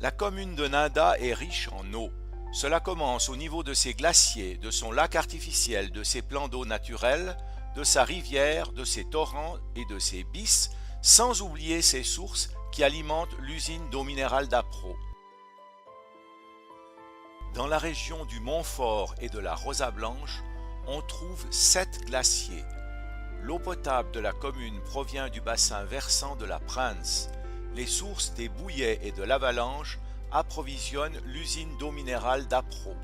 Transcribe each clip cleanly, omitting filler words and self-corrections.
La commune de Ninda est riche en eau. Cela commence au niveau de ses glaciers, de son lac artificiel, de ses plans d'eau naturels, de sa rivière, de ses torrents et de ses bis, sans oublier ses sources qui alimentent l'usine d'eau minérale d'Apro. Dans la région du Montfort et de la Rosa Blanche, on trouve 7 glaciers. L'eau potable de la commune provient du bassin versant de la Prince. Les sources des Bouillets et de l'Avalanche approvisionnent l'usine d'eau minérale d'Apro.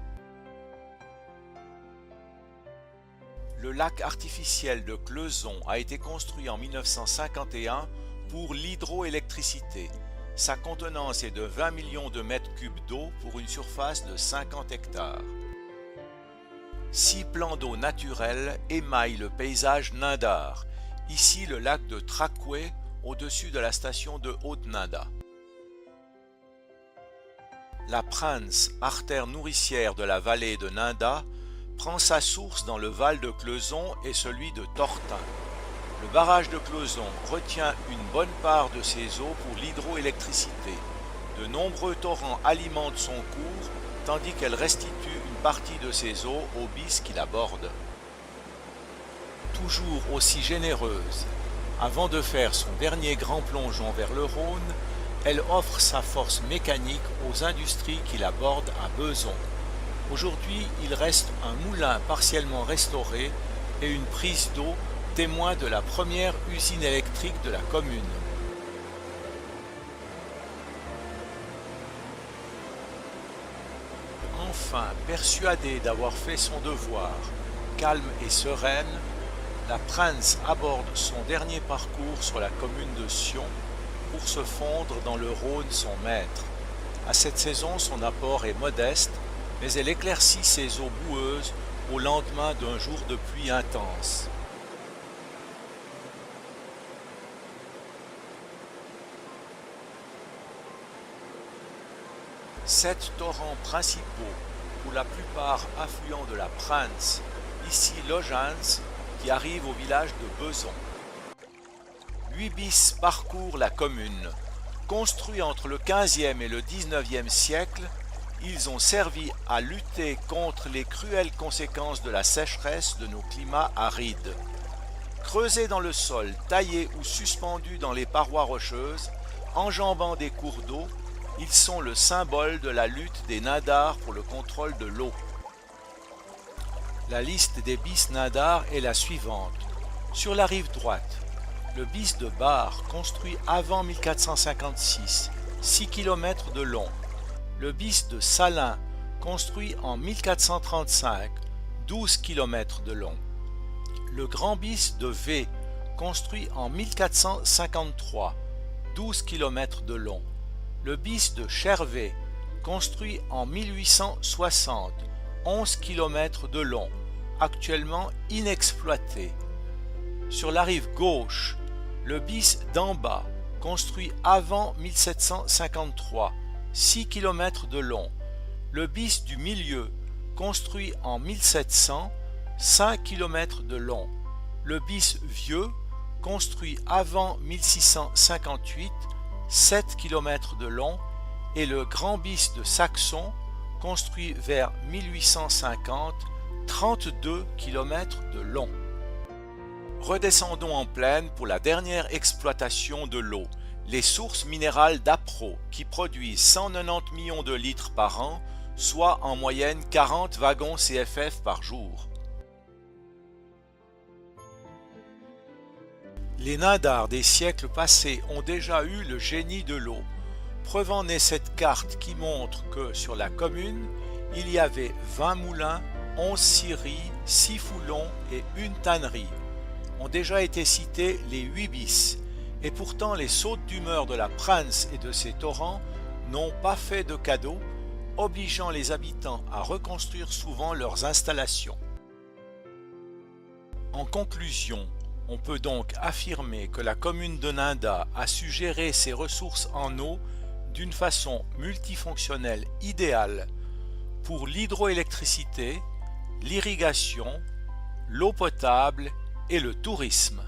Le lac artificiel de Cleuson a été construit en 1951 pour l'hydroélectricité. Sa contenance est de 20 millions de mètres cubes d'eau pour une surface de 50 hectares. 6 plans d'eau naturels émaillent le paysage nindar. Ici le lac de Tracouet au-dessus de la station de Haute-Ninda. La Prince, artère nourricière de la vallée de Ninda, prend sa source dans le Val de Cleuson et celui de Tortin. Le barrage de Cleuson retient une bonne part de ses eaux pour l'hydroélectricité. De nombreux torrents alimentent son cours, tandis qu'elle restitue une partie de ses eaux aux bis qui la bordent. Toujours aussi généreuse, avant de faire son dernier grand plongeon vers le Rhône, elle offre sa force mécanique aux industries qui la bordent à Beson. Aujourd'hui, il reste un moulin partiellement restauré et une prise d'eau, témoin de la première usine électrique de la commune. Enfin, persuadée d'avoir fait son devoir, calme et sereine, la Prince aborde son dernier parcours sur la commune de Sion pour se fondre dans le Rhône son maître. À cette saison, son apport est modeste, mais elle éclaircit ses eaux boueuses au lendemain d'un jour de pluie intense. Sept torrents principaux, pour la plupart affluents de la Prince, ici Logans, qui arrive au village de Beson. 8 bis parcourent la commune. Construits entre le XVe et le XIXe siècle, ils ont servi à lutter contre les cruelles conséquences de la sécheresse de nos climats arides. Creusés dans le sol, taillés ou suspendus dans les parois rocheuses, enjambant des cours d'eau, ils sont le symbole de la lutte des Nindars pour le contrôle de l'eau. La liste des bis Nindars est la suivante. Sur la rive droite, le bis de Bar, construit avant 1456, 6 km de long. Le bis de Salins, construit en 1435, 12 km de long. Le grand bis de V, construit en 1453, 12 km de long. Le bis de Chervé, construit en 1860, 11 km de long, actuellement inexploité. Sur la rive gauche, le bis d'en bas, construit avant 1753, 6 km de long. Le bis du milieu, construit en 1700, 5 km de long. Le bis vieux, construit avant 1658, 7 km de long. Et le grand bis de Saxon, construit vers 1850, 32 km de long. Redescendons en plaine pour la dernière exploitation de l'eau, les sources minérales d'Apro, qui produisent 190 millions de litres par an, soit en moyenne 40 wagons CFF par jour. Les Nindars des siècles passés ont déjà eu le génie de l'eau. Preuve en est cette carte qui montre que sur la commune, il y avait 20 moulins, 11 scieries, 6 foulons et une tannerie. Ont déjà été cités les 8 bis, et pourtant les sautes d'humeur de la Prince et de ses torrents n'ont pas fait de cadeau, obligeant les habitants à reconstruire souvent leurs installations. En conclusion, on peut donc affirmer que la commune de Ninda a su gérer ses ressources en eau d'une façon multifonctionnelle idéale pour l'hydroélectricité, l'irrigation, l'eau potable et le tourisme.